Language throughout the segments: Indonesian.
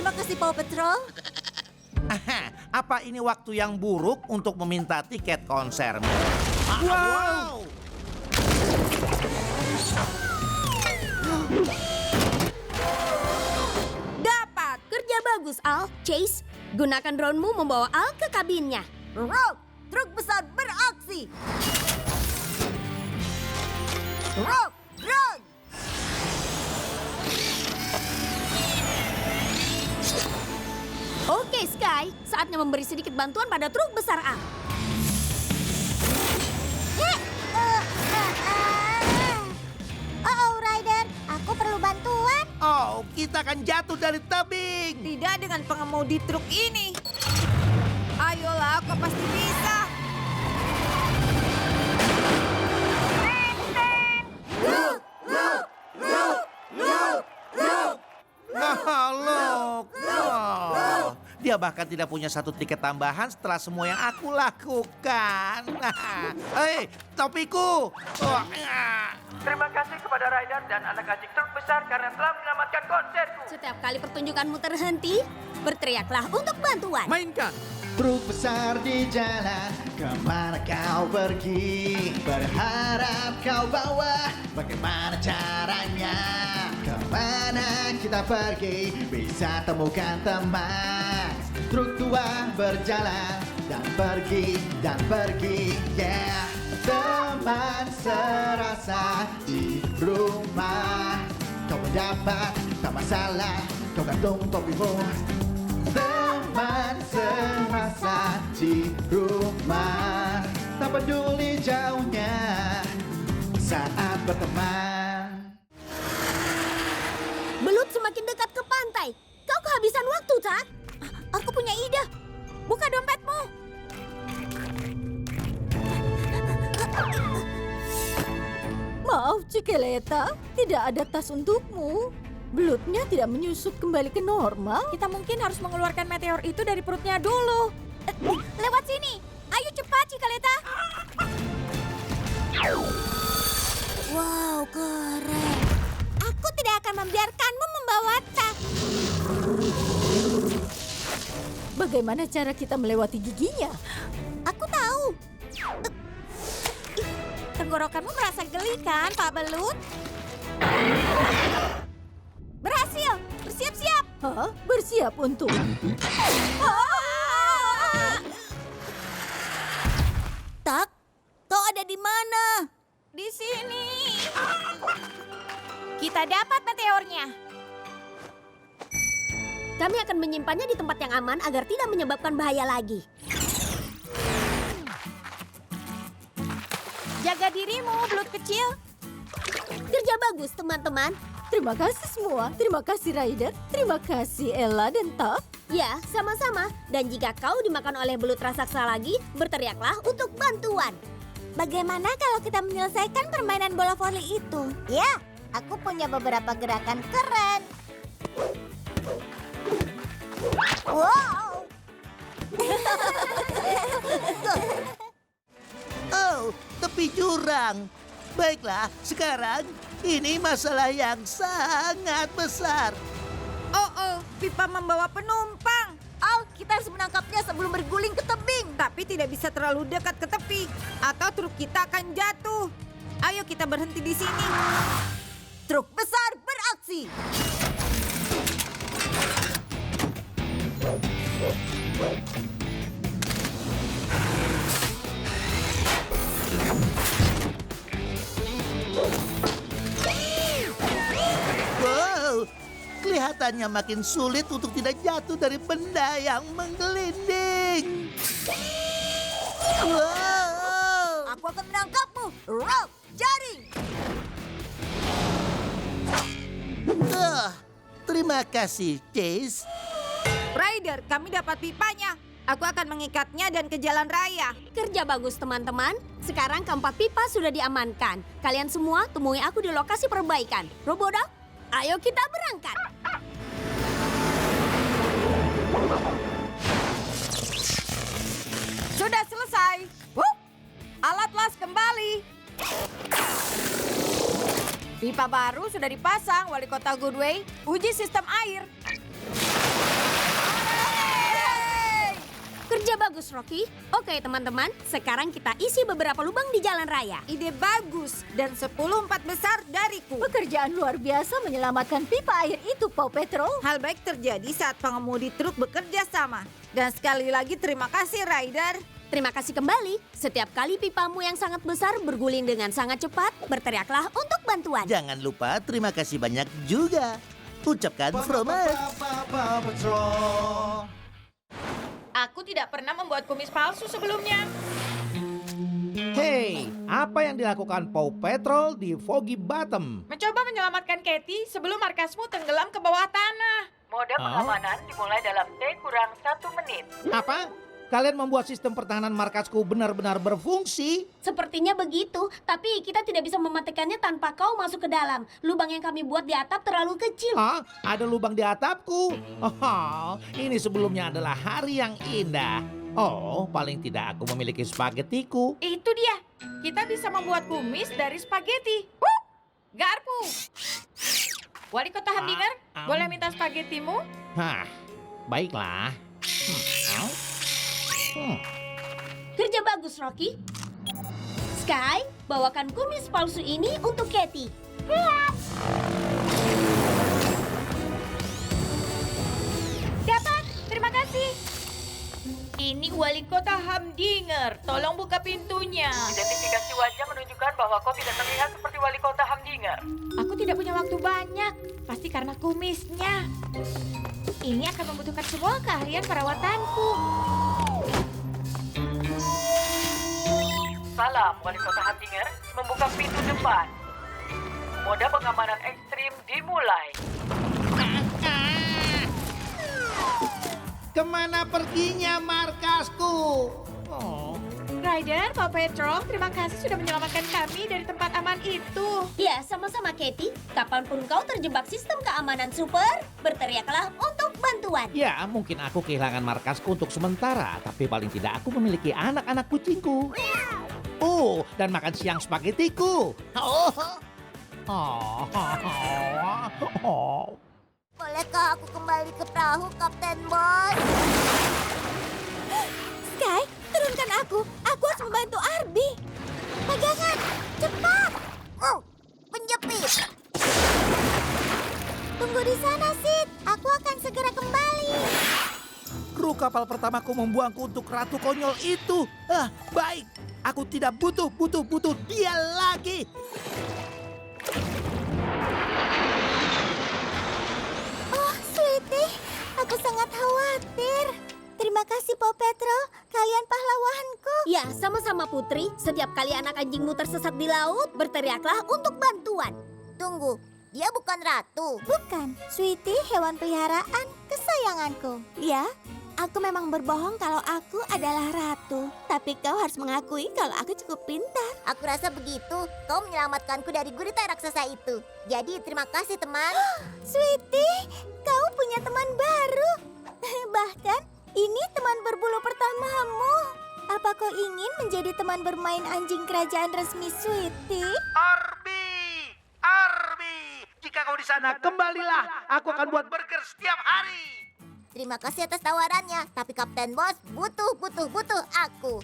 Terima kasih Paw Patrol. Apa ini waktu yang buruk untuk meminta tiket konsermu? Wow! Dapat! Kerja bagus, Al. Chase, gunakan drone-mu membawa Al ke kabinnya. Rock, truk besar beraksi. Rock, run. Oke, Sky. Saatnya memberi sedikit bantuan pada truk besar Al. Oh, Ryder, aku perlu bantuan. Oh, kita akan jatuh dari tebing. Tidak dengan pengemudi truk ini. Ayolah, kau pasti bisa. Look. Oh, dia bahkan tidak punya satu tiket tambahan setelah semua yang aku lakukan. Hei, topiku. Terima kasih kepada Ryder dan anak anjing truk besar karena telah menyelamatkan konserku. Setiap kali pertunjukanmu terhenti, berteriaklah untuk bantuan. Mainkan. Truk besar di jalan, kemana kau pergi? Berharap kau bawa, bagaimana caranya? Kemana kita pergi, bisa temukan teman. Truk tua berjalan, dan pergi, yeah. Teman serasa di rumah. Kau mendapat, tak masalah, kau gantung topimu. Teman serasa di rumah, tak peduli jauhnya saat berteman. Belut semakin dekat ke pantai. Kau kehabisan waktu, Tak. Aku punya ide. Buka dompetmu. Maaf, Cikeleta. Tidak ada tas untukmu. Belutnya tidak menyusut kembali ke normal. Kita mungkin harus mengeluarkan meteor itu dari perutnya dulu. Lewat sini. Ayo cepat, Cikaleta. Wow, keren. Aku tidak akan membiarkanmu membawa tas. Bagaimana cara kita melewati giginya? Aku tahu. Tenggorokanmu merasa geli kan, Pak Belut? Berhasil. Bersiap-siap. Hah? Bersiap untuk... Tak, kau ada di mana? Di sini. Kita dapat meteornya. Kami akan menyimpannya di tempat yang aman agar tidak menyebabkan bahaya lagi. Jaga dirimu, belut kecil. Kerja bagus, teman-teman. Terima kasih semua. Terima kasih Ryder. Terima kasih Ella dan Tak. Ya, sama-sama. Dan jika kau dimakan oleh belut raksasa lagi, berteriaklah untuk bantuan. Bagaimana kalau kita menyelesaikan permainan bola voli itu? Ya, aku punya beberapa gerakan keren. Wow. Oh, tepi jurang. Baiklah, sekarang ini masalah yang sangat besar. Oh, pipa membawa penumpang. Al, kita harus menangkapnya sebelum berguling ke tebing. Tapi tidak bisa terlalu dekat ke tepi, atau truk kita akan jatuh. Ayo kita berhenti di sini. Truk besar beraksi. Wow, kelihatannya makin sulit untuk tidak jatuh dari benda yang menggelinding. Wow. Aku akan menangkapmu. Rock, jaring. Terima kasih, Chase. Ryder, kami dapat pipanya. Aku akan mengikatnya dan ke jalan raya. Kerja bagus, teman-teman. Sekarang keempat pipa sudah diamankan. Kalian semua temui aku di lokasi perbaikan. Robodog, ayo kita berangkat. Sudah selesai. Wup! Alat las kembali. Pipa baru sudah dipasang, Wali Kota Goodway. Uji sistem air. Kerja bagus, Rocky. Oke, teman-teman. Sekarang kita isi beberapa lubang di jalan raya. Ide bagus dan 10 besar dariku. Pekerjaan luar biasa menyelamatkan pipa air itu, Paw Patrol. Hal baik terjadi saat pengemudi truk bekerja sama. Dan sekali lagi terima kasih Ryder. Terima kasih kembali. Setiap kali pipamu yang sangat besar berguling dengan sangat cepat, berteriaklah untuk bantuan. Jangan lupa terima kasih banyak juga. Ucapkan Fromat. Patrol. Aku tidak pernah membuat kumis palsu sebelumnya. Hei, apa yang dilakukan Paw Patrol di Foggy Bottom? Mencoba menyelamatkan Katie sebelum markasmu tenggelam ke bawah tanah. Mode pengamanan dimulai dalam T-1 menit. Apa? Kalian membuat sistem pertahanan markasku benar-benar berfungsi? Sepertinya begitu, tapi kita tidak bisa mematikannya tanpa kau masuk ke dalam. Lubang yang kami buat di atap terlalu kecil. Hah? Ada lubang di atapku? Oh, ini sebelumnya adalah hari yang indah. Oh, paling tidak aku memiliki spagetiku. Itu dia. Kita bisa membuat kumis dari spaghetti. Garpu. Wali Kota Hamdinger, boleh minta spaghettimu? Hah, baiklah. Kerja bagus, Rocky. Sky, bawakan kumis palsu ini untuk Katie. Dapat, terima kasih. Ini Wali Kota Hamdinger. Tolong buka pintunya. Identifikasi wajah menunjukkan bahwa kau tidak terlihat seperti Wali Kota Hamdinger. Aku tidak punya waktu banyak. Pasti karena kumisnya. Ini akan membutuhkan semua keahlian perawatanku. Salam, Wali Kota Hamdinger. Membuka pintu depan. Mode pengamanan ekstrim dimulai. Kemana perginya markasku? Oh. Ryder, Paw Patrol, terima kasih sudah menyelamatkan kami dari tempat aman itu. Ya, sama-sama, Katie. Kapanpun kau terjebak sistem keamanan super, berteriaklah untuk bantuan. Ya, mungkin aku kehilangan markasku untuk sementara, tapi paling tidak aku memiliki anak-anak kucingku. Oh, dan makan siang spagetiku. Oh. Oh. Oh. Bolehkah aku kembali ke perahu, Kapten Bos? Sky, turunkan aku. Aku harus membantu Arby. Pegangan, cepat. Penjepit. Tunggu di sana, Sid. Aku akan segera kembali. Kru kapal pertamaku membuangku untuk ratu konyol itu. Baik. Aku tidak butuh dia lagi. Oh, Sweetie, aku sangat khawatir. Terima kasih, Paw Patrol. Kalian pahlawanku. Ya, sama-sama, Putri. Setiap kali anak anjingmu tersesat di laut, berteriaklah untuk bantuan. Tunggu, dia bukan ratu. Bukan, Sweetie hewan peliharaan kesayanganku. Ya, aku memang berbohong kalau aku adalah ratu. Tapi kau harus mengakui kalau aku cukup pintar. Aku rasa begitu. Kau menyelamatkanku dari gurita raksasa itu. Jadi terima kasih, teman. Sweetie, kau punya teman baru. Bahkan, ini teman berbulu pertamamu. Apa kau ingin menjadi teman bermain anjing kerajaan resmi Sweetie? Arby, jika kau di sana, kembalilah. Aku akan buat burger setiap hari. Terima kasih atas tawarannya, tapi Kapten Bos butuh aku.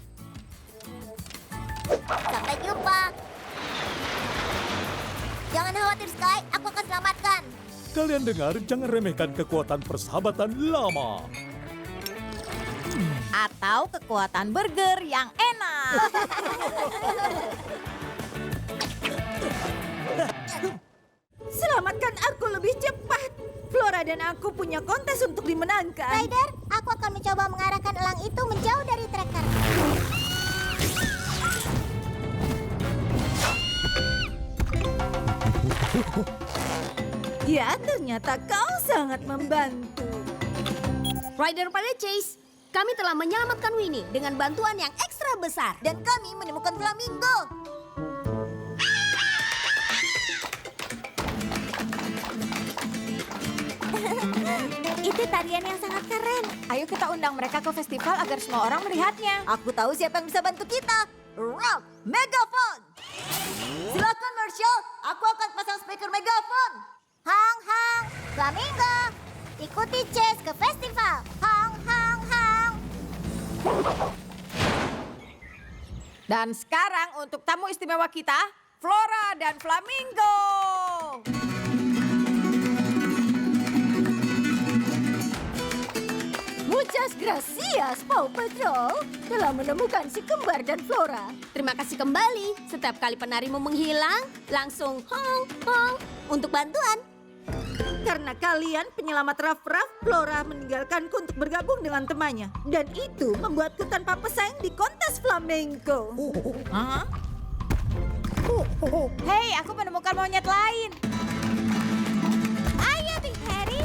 Sampai jumpa. Jangan khawatir, Sky. Aku akan selamatkan. Kalian dengar, jangan remehkan kekuatan persahabatan lama. Atau kekuatan burger yang enak. Selamatkan aku lebih cepat. Flora dan aku punya kontes untuk dimenangkan. Ryder, aku akan mencoba mengarahkan elang itu menjauh dari tracker. Ya, ternyata kau sangat membantu. Ryder pada Chase, kami telah menyelamatkan Winnie dengan bantuan yang ekstra besar. Dan kami menemukan flamingo. Itu tarian yang sangat keren. Ayo kita undang mereka ke festival agar semua orang melihatnya. Aku tahu siapa yang bisa bantu kita. Rock Megaphone. Silakan Marshall, aku akan pasang speaker megaphone. Hang hang, flamingo. Ikuti Chase ke festival. Hang hang hang. Dan sekarang untuk tamu istimewa kita, Flora dan Flamingo. Muchas gracias, Paw Patrol, telah menemukan si kembar dan Flora. Terima kasih kembali. Setiap kali penarimu menghilang, langsung hong hong untuk bantuan. Karena kalian penyelamat Raf-Raf, Flora meninggalkanku untuk bergabung dengan temannya. Dan itu membuatku tanpa pesaing di kontes flamenco. Hei, aku menemukan monyet lain. Ayo, Big Harry.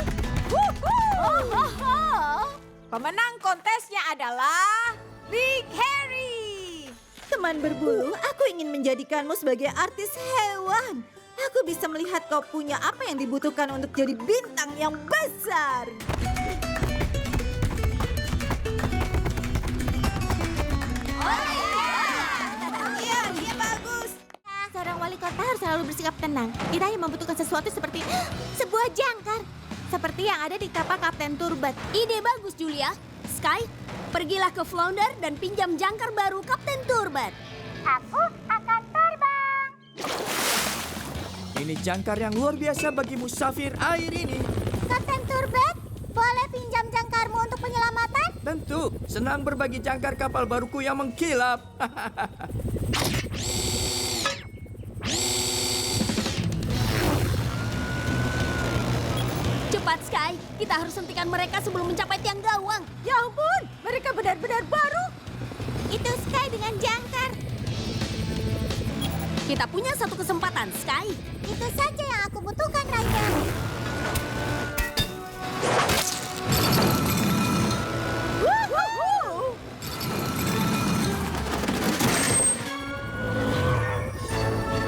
Pemenang kontesnya adalah Big Harry. Teman berbulu, aku ingin menjadikanmu sebagai artis hewan. Aku bisa melihat kau punya apa yang dibutuhkan untuk jadi bintang yang besar. Iya, bagus. Seorang wali kota harus selalu bersikap tenang. Kita hanya membutuhkan sesuatu seperti sebuah jangkar. Seperti yang ada di kapal Kapten Turbat. Ide bagus, Julia. Sky, pergilah ke Flounder dan pinjam jangkar baru Kapten Turbat. Aku akan terbang. Ini jangkar yang luar biasa bagi musafir air ini. Kapten Turbat, boleh pinjam jangkarmu untuk penyelamatan? Tentu, senang berbagi jangkar kapal baruku yang mengkilap. Cepat, Sky. Kita harus hentikan mereka sebelum mencapai tiang gawang. Ya ampun, mereka benar-benar baru. Itu Sky dengan jangkar. Kita punya satu kesempatan, Sky. Itu saja yang aku butuhkan, Ryder.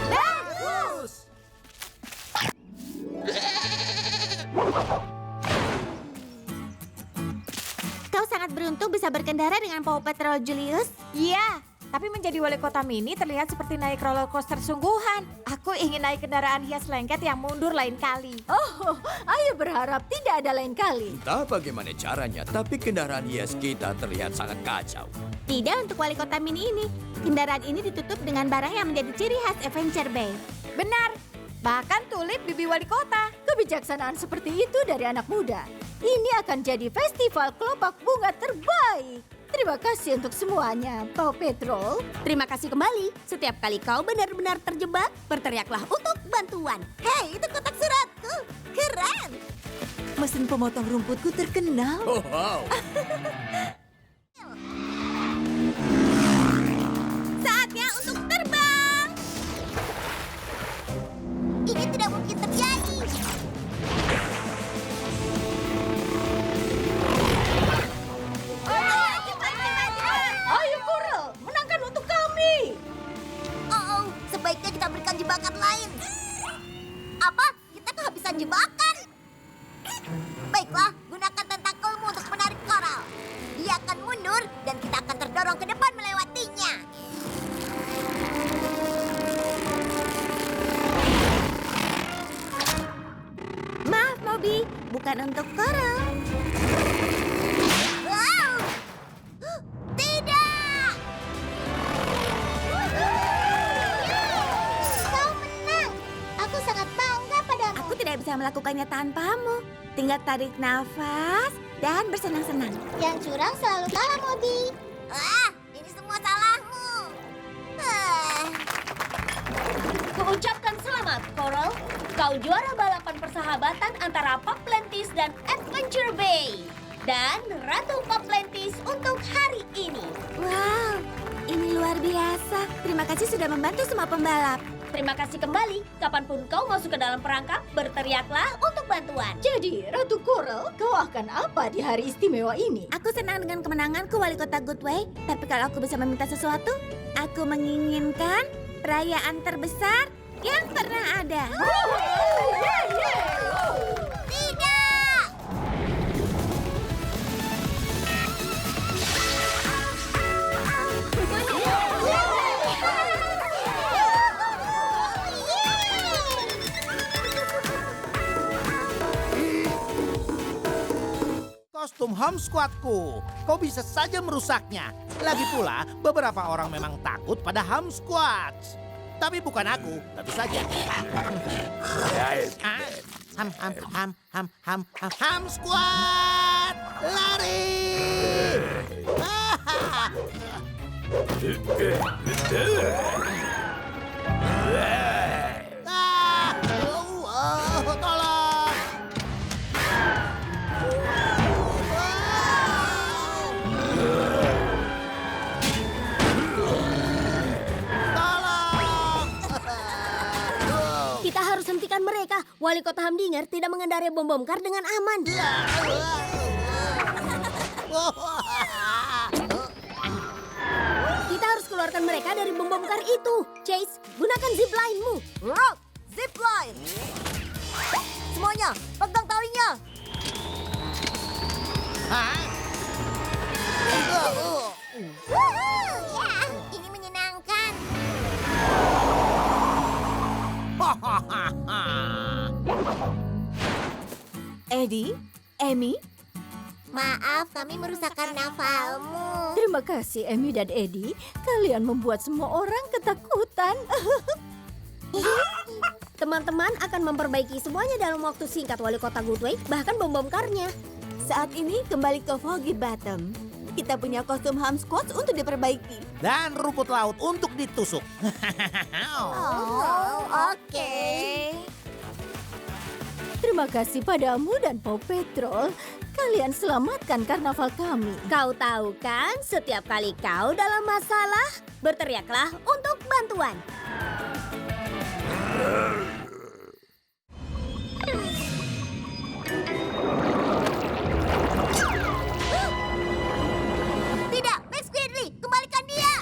Bagus! Kau sangat beruntung bisa berkendara dengan Paw Patrol, Julius. Iya, tapi menjadi wali kota mini terlihat seperti naik roller coaster sungguhan. Aku ingin naik kendaraan hias lengket yang mundur lain kali. Oh, ayo berharap tidak ada lain kali. Entah bagaimana caranya, tapi kendaraan hias kita terlihat sangat kacau. Tidak untuk wali kota mini ini. Kendaraan ini ditutup dengan barang yang menjadi ciri khas Adventure Bay. Benar, bahkan tulip bibi wali kota. Kebijaksanaan seperti itu dari anak muda. Ini akan jadi festival kelopak bunga terbaik. Terima kasih untuk semuanya, Paw Patrol. Terima kasih kembali. Setiap kali kau benar-benar terjebak, berteriaklah untuk bantuan. Hei, itu kotak suratku. Keren. Mesin pemotong rumputku terkenal. Oh, wow. Saatnya untuk terbang. Ini tidak mungkin terjadi. Ayo Coral, menangkan untuk kami. Oh, sebaiknya kita berikan jebakan lain. Apa? Kita kehabisan jebakan. Baiklah, gunakan tentakelmu untuk menarik Coral. Dia akan mundur dan kita akan terdorong ke depan melewatinya. Maaf, Moby. Bukan untuk Coral. Wow! Tidak! Kau menang. Aku sangat bangga padamu. Aku tidak bisa melakukannya tanpamu. Tinggal tarik nafas dan bersenang-senang. Yang curang selalu kalah, Moby. Ini semua salahmu. Kuucapkan selamat, Coral. Kau juara balapan persahabatan antara Paplantis dan Adventure Bay. Dan Ratu Paplantis untuk hari ini. Wow, ini luar biasa. Terima kasih sudah membantu semua pembalap. Terima kasih kembali. Kapanpun kau masuk ke dalam perangkap, berteriaklah untuk bantuan. Jadi, Ratu Coral, kau akan apa di hari istimewa ini? Aku senang dengan kemenanganku wali kota Goodway. Tapi kalau aku bisa meminta sesuatu, aku menginginkan perayaan terbesar yang pernah ada. Tidak! Kau kostum Home Squadku. Kau bisa saja merusaknya. Lagi pula, beberapa orang memang takut pada Home Squad. Tapi bukan aku, tentu saja. Home Squad! Lari! Tolong! Kita harus hentikan mereka. Wali kota Hamdinger tidak mengendarai bom kar dengan aman. Kita harus keluarkan mereka dari bom kar itu. Chase, gunakan zipline-mu. Rock! Zipline! Semuanya, pegang talinya! Ini menyenangkan. Eddie, Amy, Maaf, kami merusak karnavalmu. Terima kasih, Amy dan Eddie. Kalian membuat semua orang ketakutan. Teman-teman akan memperbaiki semuanya dalam waktu singkat, Wali Kota Goodway, bahkan bom karnya. saat ini kembali ke Foggy Bottom. Kita punya kostum Home Squad untuk diperbaiki. Dan rumput laut untuk ditusuk. Oke. Terima kasih padamu dan Paw Patrol. Kalian selamatkan karnaval kami. Kau tahu kan, setiap kali kau dalam masalah, berteriaklah untuk bantuan. Tidak, Max Gridley, kembalikan dia.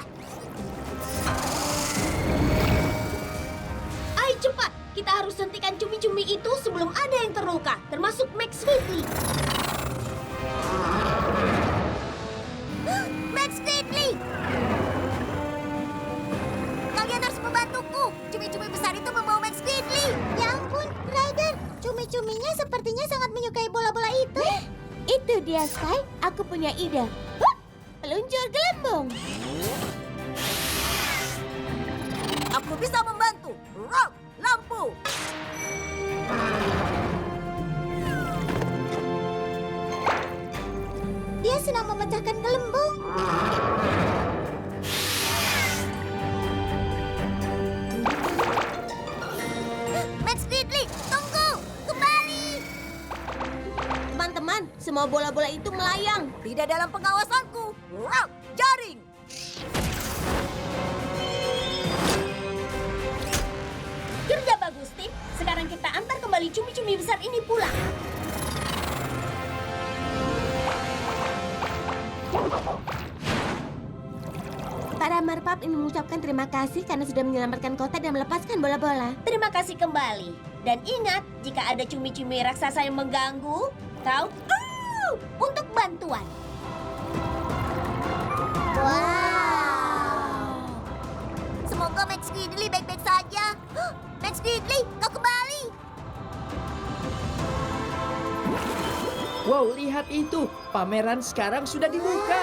Ayo cepat, kita harus hentikan cumi-cumi itu sebelum ada yang terluka, termasuk Max Whitley. Max Gridley! Kalian harus membantuku. Cumi-cumi besar itu membawa Max Gridley. Ya ampun, Ryder. Cumi-cuminya sepertinya sangat menyukai bola-bola itu. Itu dia, Sky. Aku punya ide. Peluncur gelembung. Aku bisa membantu. Rock, lampu. Dia sedang memecahkan gelembung. Max Gridley, tunggu! Kembali! Teman-teman, semua bola-bola itu melayang. Tidak dalam pengawasanku. Rock, jaring. Kerja bagus, tim. Sekarang kita antar kembali cumi-cumi besar ini pulang. Para Marpap ingin mengucapkan terima kasih karena sudah menyelamatkan kota dan melepaskan bola-bola. Terima kasih kembali. Dan ingat, jika ada cumi-cumi raksasa yang mengganggu, kau untuk bantuan. Wow! Semoga Max Gridley baik-baik saja. Max Gridley, kau kembali! Wow, lihat itu. Pameran sekarang sudah dibuka.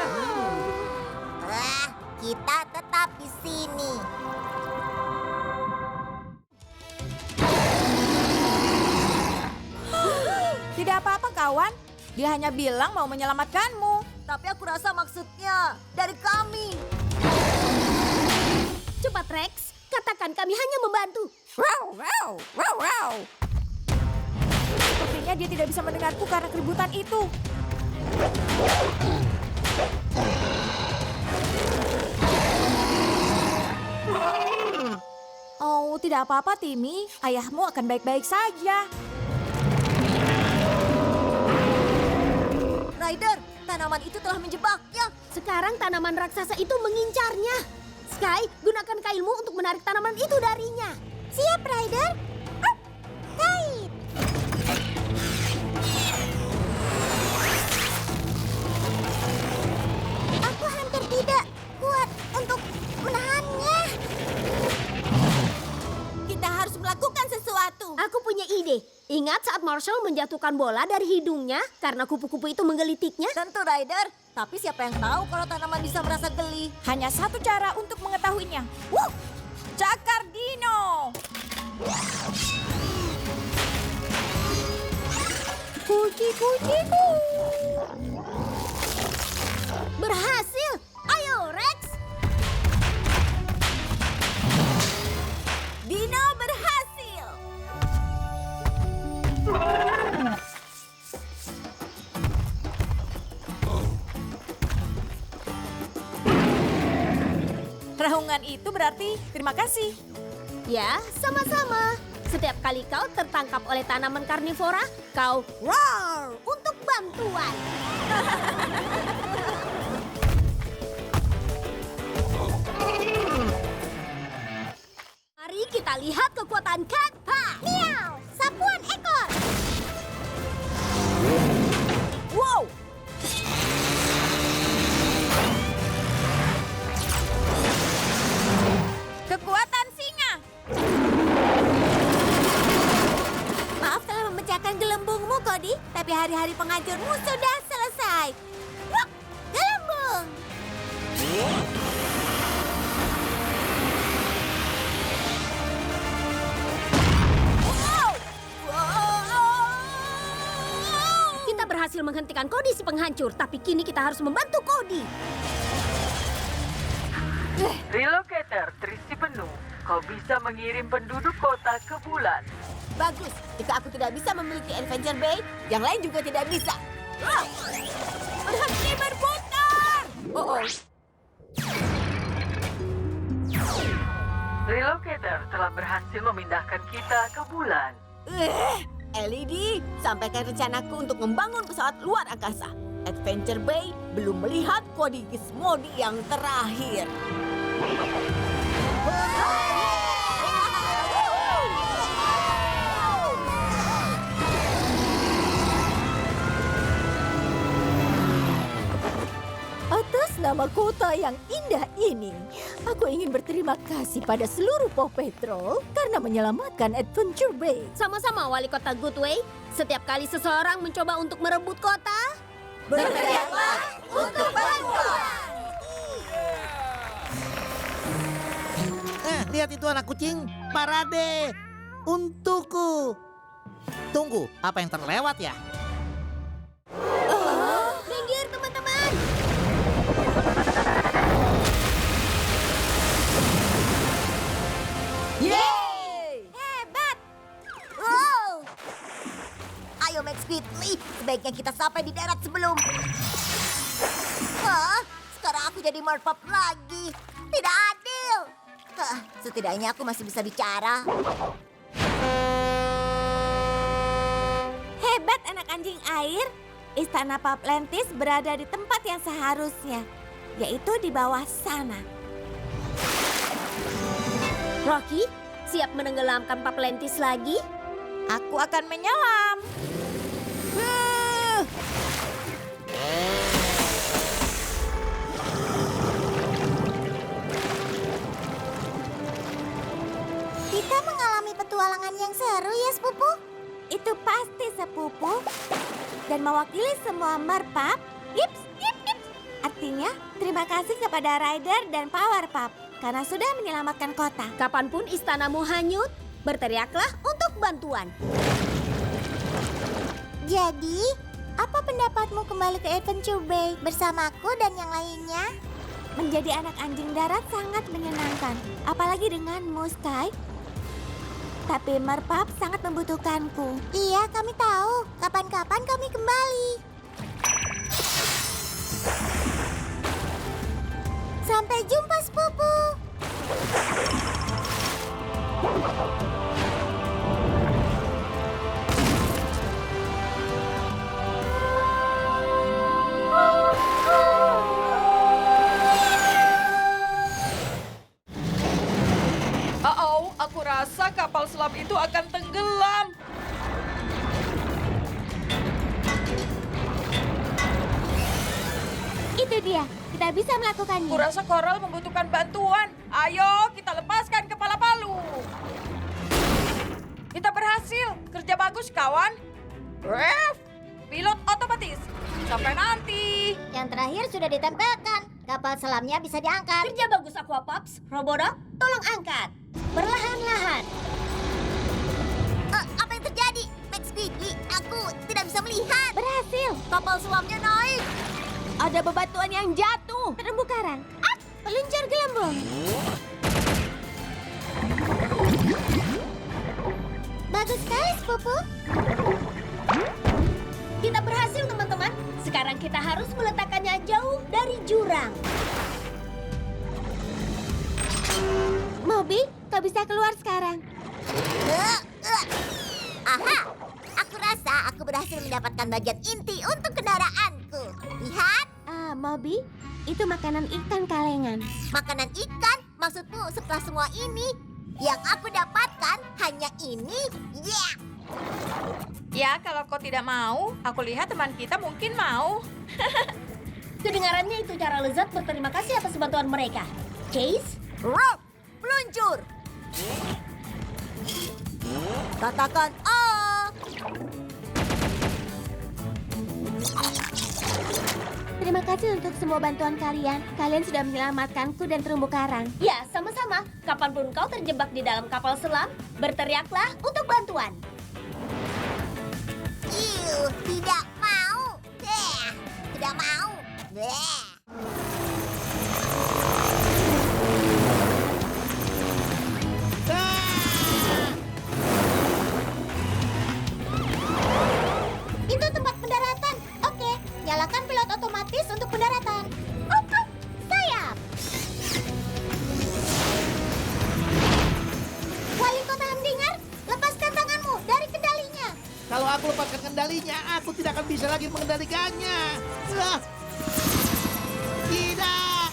Wah, kita tetap di sini. Tidak apa-apa, kawan. Dia hanya bilang mau menyelamatkanmu. Tapi aku rasa maksudnya dari kami. Cepat, Rex. Katakan kami hanya membantu. Wow, wow, wow, wow. Sepertinya dia tidak bisa mendengarku karena keributan itu. Oh, tidak apa-apa, Timmy. Ayahmu akan baik-baik saja. Ryder, tanaman itu telah menjebaknya. Sekarang tanaman raksasa itu mengincarnya. Sky, gunakan kailmu untuk menarik tanaman itu darinya. Siap, Ryder. Kait. Aku hampir tidak kuat untuk menahannya. Kita harus melakukan sesuatu. Aku punya ide. Ingat saat Marshall menjatuhkan bola dari hidungnya karena kupu-kupu itu menggelitiknya? Tentu, Ryder. Tapi siapa yang tahu kalau tanaman bisa merasa geli? Hanya satu cara untuk mengetahuinya. Cakar dino! Kuci-kuciku. Berhasil! Ayo, Rex! Dino berhasil! Raungan itu berarti terima kasih. Ya, sama-sama. Setiap kali kau tertangkap oleh tanaman karnivora, kau roar untuk bantuan. Mari kita lihat kekuatan Cat Paw. Miau, sapuan ekor. Wow! Kekuatan singa. Maaf telah memecahkan gelembungmu, Cody. Tapi hari-hari penghancurmu sudah selesai. Wuk, gelembung! Kita berhasil menghentikan Cody si penghancur, tapi kini kita harus membantu Cody. Relocator terisi penuh. Kau bisa mengirim penduduk kota ke bulan. Bagus. Jika aku tidak bisa memiliki Adventure Bay, yang lain juga tidak bisa. Berhenti berputar! Oh. Relocator telah berhasil memindahkan kita ke bulan. LED, sampaikan rencanaku untuk membangun pesawat luar angkasa. Adventure Bay belum melihat kode Gizmodi yang terakhir. Atas nama kota yang indah ini, aku ingin berterima kasih pada seluruh Paw Patrol karena menyelamatkan Adventure Bay. Sama-sama, Wali Kota Goodway. Setiap kali seseorang mencoba untuk merebut kota, Berteriaklah untuk bantuan! Lihat itu anak kucing, parade untukku. Tunggu, apa yang terlewat ya? minggir teman-teman. Yeay! Hebat! Wow! Ayo Max Quickly, sebaiknya kita sampai di darat sebelum... Sekarang aku jadi merpap lagi. Tidak adil. Setidaknya aku masih bisa bicara. Hebat anak anjing air. Istana Paplantis berada di tempat yang seharusnya, yaitu di bawah sana. Rocky, siap menenggelamkan Paplantis lagi? Aku akan menyelam. Kita mengalami petualangan yang seru ya, Sepupu? Itu pasti, Sepupu. Dan mewakili semua merpap, yips, yips, yips. Artinya, terima kasih kepada Ryder dan Power Pup karena sudah menyelamatkan kota. Kapanpun istanamu hanyut, berteriaklah untuk bantuan. Jadi, apa pendapatmu kembali ke Adventure Bay bersamaku dan yang lainnya? Menjadi anak anjing darat sangat menyenangkan, apalagi denganmu, Sky. Tapi merpap sangat membutuhkanku. Iya, kami tahu. Kapan-kapan kami kembali. Sampai jumpa, Sepupu. Aku rasa kapal selam itu akan tenggelam. Itu dia. Kita bisa melakukannya. Kurasa Coral membutuhkan bantuan. Ayo, kita lepaskan kepala palu. Kita berhasil. Kerja bagus, kawan. Ref, pilot otomatis. Sampai nanti. Yang terakhir sudah ditempelkan. Kapal selamnya bisa diangkat. Kerja bagus Aquapops. Robodog, tolong angkat. Perlahan-lahan. Apa yang terjadi? Max Speedy, aku tidak bisa melihat. Berhasil. Kapal selamnya naik. Ada bebatuan yang jatuh. Terumbu karang. Peluncur gelembung. Bagus sekali, sepupu. Kita berhasil, teman-teman. Sekarang kita harus meletakkannya jauh dari jurang. Moby, kau bisa keluar sekarang. Aha, aku rasa aku berhasil mendapatkan bagian inti untuk kendaraanku. Lihat. Moby, itu makanan ikan kalengan. Makanan ikan? Maksudmu setelah semua ini? Yang aku dapatkan hanya ini? Yeah. Ya, kalau kau tidak mau, aku lihat teman kita mungkin mau. Kedengarannya itu cara lezat berterima kasih atas bantuan mereka. Chase? Rock, meluncur. Katakan A. Terima kasih untuk semua bantuan kalian. Kalian sudah menyelamatkanku dan terumbu karang. Ya, sama-sama. Kapanpun kau terjebak di dalam kapal selam, berteriaklah untuk bantuan. Tidak mau. Tidak mau. Itu tempat pendaratan. Oke, nyalakan pilot otomatis untuk pendaratan. Sayap. Wali Kota Hamdinger, lepaskan tanganmu dari kendalinya. Kalau aku lepaskan kendalinya, aku tidak akan bisa lagi mengendalikannya. Tidak.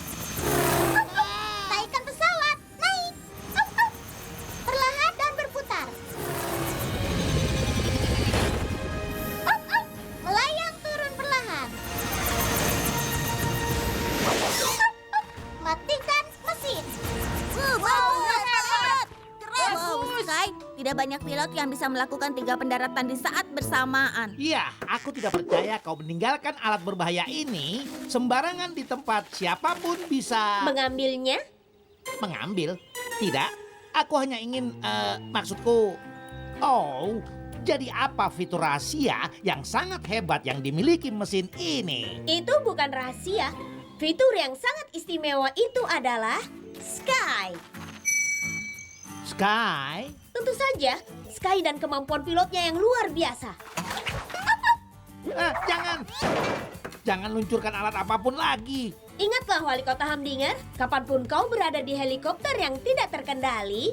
Naikkan pesawat, naik. Perlahan dan berputar. Melayang turun perlahan. Matikan mesin. Sky, tidak banyak pilot yang bisa melakukan 3 pendaratan di saat bersamaan. Iya, aku tidak percaya kau meninggalkan alat berbahaya ini sembarangan di tempat siapapun bisa Mengambilnya? mengambil. Tidak, aku hanya ingin, maksudku, jadi apa fitur rahasia yang sangat hebat yang dimiliki mesin ini? Itu bukan rahasia. Fitur yang sangat istimewa itu adalah Sky. Sky? Tentu saja, Sky dan kemampuan pilotnya yang luar biasa. Jangan luncurkan alat apapun lagi. Ingatlah Wali Kota Hamdinger, kapanpun kau berada di helikopter yang tidak terkendali,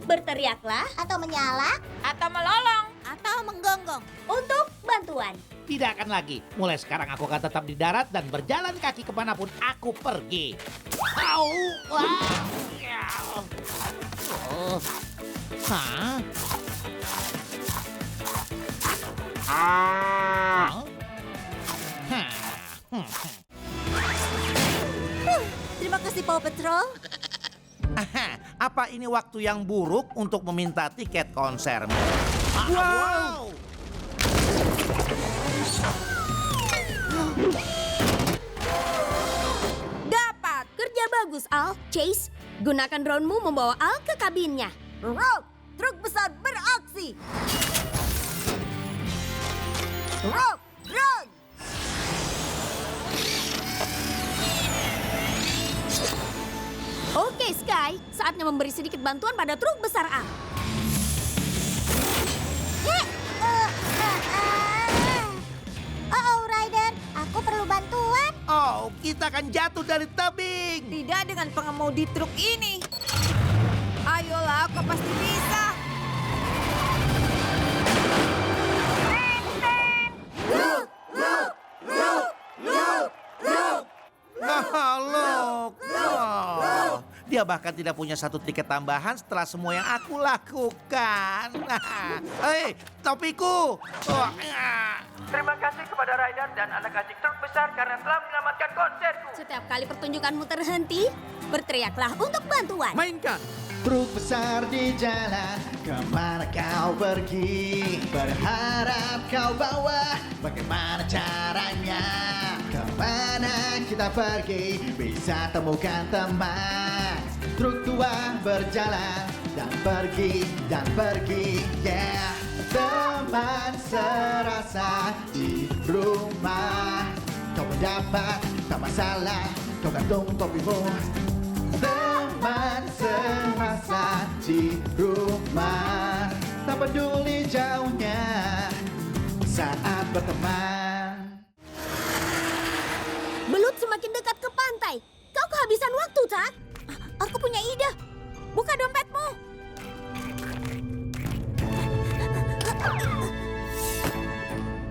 berteriaklah Atau menyala, Atau melolong. atau menggonggong. untuk bantuan. Tidak akan lagi. Mulai sekarang aku akan tetap di darat dan berjalan kaki kemanapun aku pergi. Au! Wah! Hah? Terima kasih Paw Patrol. Apa ini waktu yang buruk untuk meminta tiket konsermu? Wow! Dapat! Kerja bagus, Al. Chase, gunakan drone-mu membawa Al ke kabinnya. Rock, truk besar beraksi. Rock, drone. Oke, Sky. Saatnya memberi sedikit bantuan pada truk besar Al. Oh, Ryder, aku perlu bantuan. Oh, kita akan jatuh dari tebing. Tidak dengan pengemudi truk ini. Ayolah, kau pasti bisa. Look. Oh, dia bahkan tidak punya satu tiket tambahan setelah semua yang aku lakukan. Hei, topiku. Terima kasih kepada Ryder dan anak anjing truk besar karena telah menyelamatkan konserku. Setiap kali pertunjukanmu terhenti, berteriaklah untuk bantuan. Mainkan Truk besar di jalan, kemana kau pergi? Berharap kau bawa, bagaimana caranya? Kemana kita pergi, bisa temukan teman. Truk tua berjalan, dan pergi, yeah. Teman serasa di rumah. Kau mendapat, tak masalah, kau gantung topimu. Teman serasa di rumah, tak peduli jauhnya saat berteman. Belut semakin dekat ke pantai. Kau kehabisan waktu, Tak. Aku punya ide. Buka dompetmu.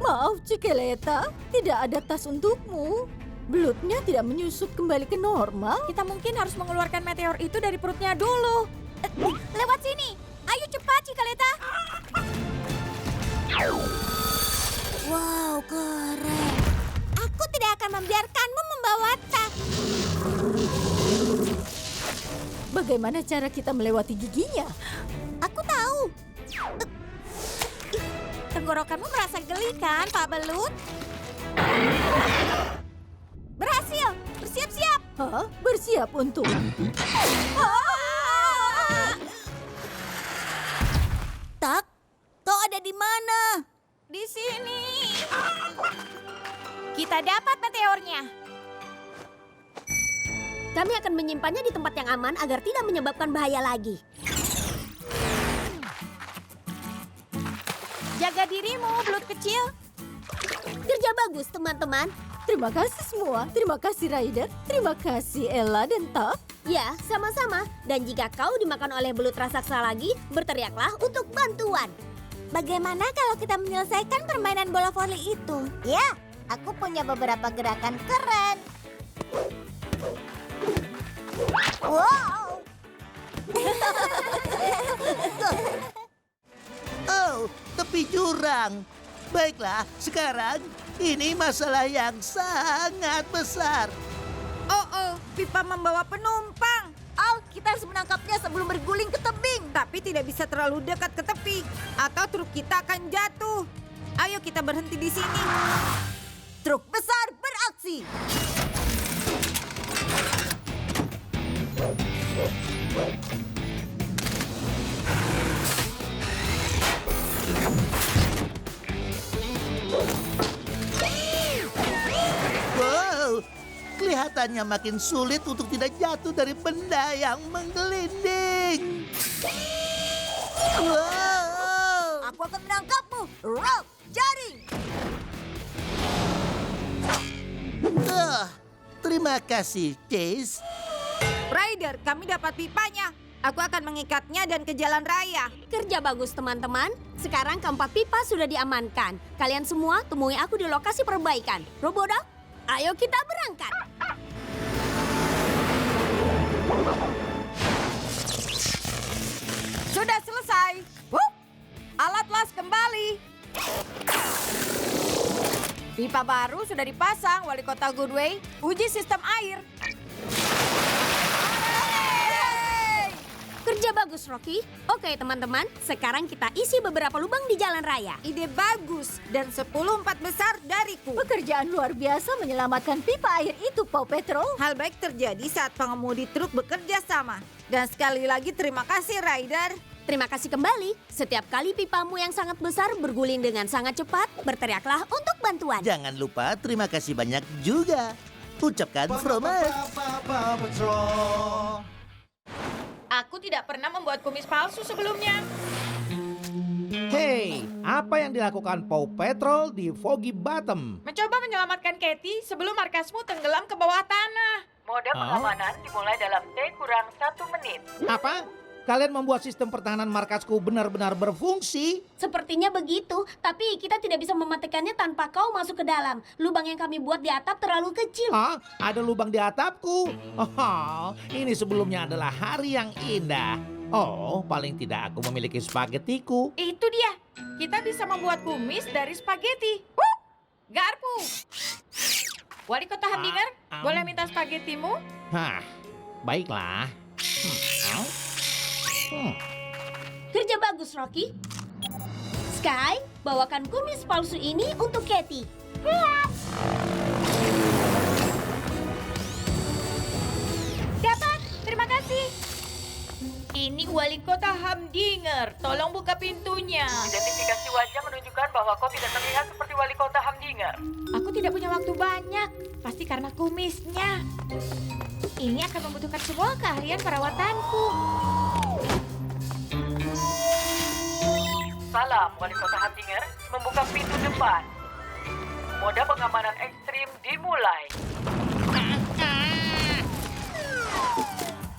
Maaf, Cikeleta, tidak ada tas untukmu. Belutnya tidak menyusut kembali ke normal. Kita mungkin harus mengeluarkan meteor itu dari perutnya dulu. Lewat sini. Ayo cepat, Cikaleta. Wow, keren. Aku tidak akan membiarkanmu membawa tas. Bagaimana cara kita melewati giginya? Aku tahu. Tenggorokanmu merasa geli kan, Pak Belut? Berhasil. Bersiap-siap. Hah? Bersiap untuk... Tak, kau ada di mana? Di sini. Kita dapat meteornya. Kami akan menyimpannya di tempat yang aman agar tidak menyebabkan bahaya lagi. Jaga dirimu, belut kecil. Kerja bagus, teman-teman. Terima kasih semua. Terima kasih Ryder. Terima kasih Ella dan Tak. Ya, sama-sama. Dan jika kau dimakan oleh belut raksasa lagi, berteriaklah untuk bantuan. Bagaimana kalau kita menyelesaikan permainan bola voli itu? Ya, aku punya beberapa gerakan keren. Wow! Oh, tepi jurang. Baiklah, sekarang ini masalah yang sangat besar. Oh, pipa membawa penumpang. Oh, kita harus menangkapnya sebelum berguling ke tebing. Tapi tidak bisa terlalu dekat ke tepi, atau truk kita akan jatuh. Ayo kita berhenti di sini. Truk besar beraksi. Wow, kelihatannya makin sulit untuk tidak jatuh dari benda yang menggelinding. Wow. Aku akan menangkapmu. Rock, jaring. Terima kasih, Chase. Ryder, kami dapat pipanya. Aku akan mengikatnya dan ke jalan raya. Kerja bagus, teman-teman. Sekarang keempat pipa sudah diamankan. Kalian semua temui aku di lokasi perbaikan. Robodog, ayo kita berangkat. Sudah selesai. Alat las kembali. Pipa baru sudah dipasang, Wali Kota Goodway. Uji sistem air. Kerja bagus, Rocky. Oke, teman-teman. Sekarang kita isi beberapa lubang di jalan raya. Ide bagus dan 10/4 besar dariku. Pekerjaan luar biasa menyelamatkan pipa air itu, Paw Patrol. Hal baik terjadi saat pengemudi truk bekerja sama. Dan sekali lagi terima kasih, Ryder. Terima kasih kembali. Setiap kali pipamu yang sangat besar berguling dengan sangat cepat, berteriaklah untuk bantuan. Jangan lupa terima kasih banyak juga. Ucapkan Fromat. Aku tidak pernah membuat kumis palsu sebelumnya. Hei, apa yang dilakukan Paw Patrol di Foggy Bottom? Mencoba menyelamatkan Katie sebelum markasmu tenggelam ke bawah tanah. Mode pengamanan dimulai dalam T-1 menit. Apa? Kalian membuat sistem pertahanan markasku benar-benar berfungsi? Sepertinya begitu, tapi kita tidak bisa mematikannya tanpa kau masuk ke dalam. Lubang yang kami buat di atap terlalu kecil. Hah? Ada lubang di atapku? Oh, ini sebelumnya adalah hari yang indah. Oh, paling tidak aku memiliki spagetiku. Itu dia. Kita bisa membuat kumis dari spaghetti. Garpu. Wali Kota Hamdinger, boleh minta spaghettimu? Hah, baiklah. Kerja bagus, Rocky. Sky, bawakan kumis palsu ini untuk Katie. Dapat, terima kasih. Ini wali kota Hamdinger. Tolong buka pintunya. Identifikasi wajah menunjukkan bahwa kau tidak terlihat seperti wali kota Hamdinger. Aku tidak punya waktu banyak. Pasti karena kumisnya. Ini akan membutuhkan semua keahlian perawatanku. Salam, wali kota Hamdinger. Membuka pintu depan. Mode pengamanan ekstrim dimulai.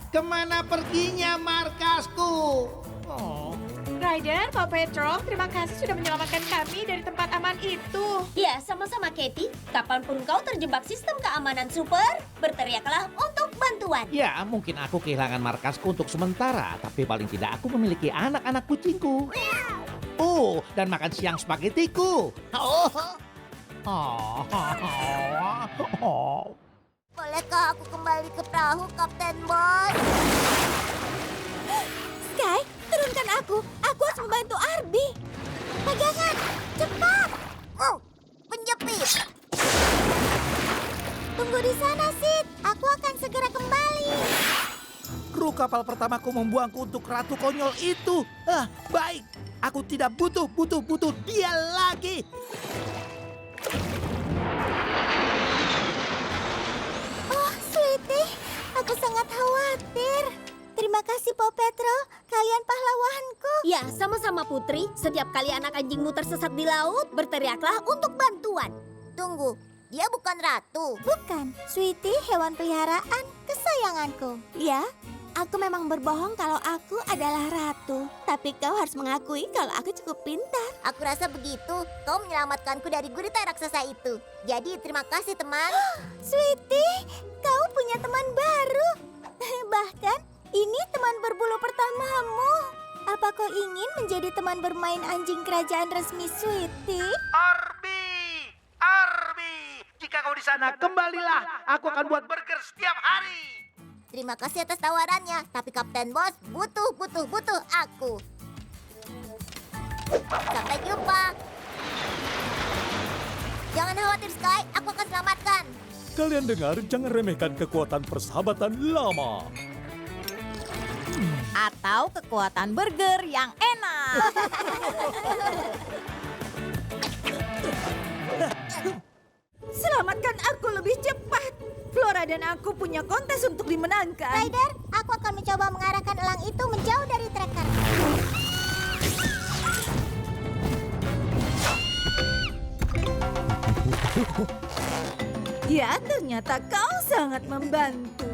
Kemana perginya markasku? Oh. Ryder, Paw Patrol, terima kasih sudah menyelamatkan kami dari tempat aman itu. Ya, sama-sama, Katie. Kapanpun kau terjebak sistem keamanan super, berteriaklah untuk bantuan. Ya, mungkin aku kehilangan markasku untuk sementara, tapi paling tidak aku memiliki anak-anak kucingku. Oh, dan makan siang spagetiku. Oh. Oh. Oh. Bolehkah aku kembali ke perahu, Kapten Bos? Sky, turunkan aku. Aku harus membantu Arby. Pegangan, cepat. Oh, penjepit. Tunggu di sana, Sid. Aku akan segera kembali. Kru kapal pertamaku membuangku untuk ratu konyol itu. Baik. Aku tidak butuh dia lagi. Oh, Sweetie, aku sangat khawatir. Terima kasih, Paw Patrol. Kalian pahlawanku. Ya, sama-sama, Putri. Setiap kali anak anjingmu tersesat di laut, berteriaklah untuk bantuan. Tunggu, dia bukan ratu. Bukan, Sweetie, hewan peliharaan kesayanganku. Ya, aku memang berbohong kalau aku adalah ratu. Tapi kau harus mengakui kalau aku cukup pintar. Aku rasa begitu. Kau menyelamatkanku dari gurita raksasa itu. Jadi terima kasih, teman. Sweetie, kau punya teman baru. Bahkan, ini teman berbulu pertamamu. Apa kau ingin menjadi teman bermain anjing kerajaan resmi Sweetie? Arby, jika kau di sana, kembalilah. Aku akan buat burger setiap hari. Terima kasih atas tawarannya, tapi Kapten Bos butuh aku. Sampai jumpa. Jangan khawatir, Sky. Aku akan selamatkan. Kalian dengar, jangan remehkan kekuatan persahabatan lama. Atau kekuatan burger yang enak. Selamatkan aku lebih cepat. Flora dan aku punya kontes untuk dimenangkan. Ryder, aku akan mencoba mengarahkan elang itu menjauh dari tracker. Ya, ternyata kau sangat membantu.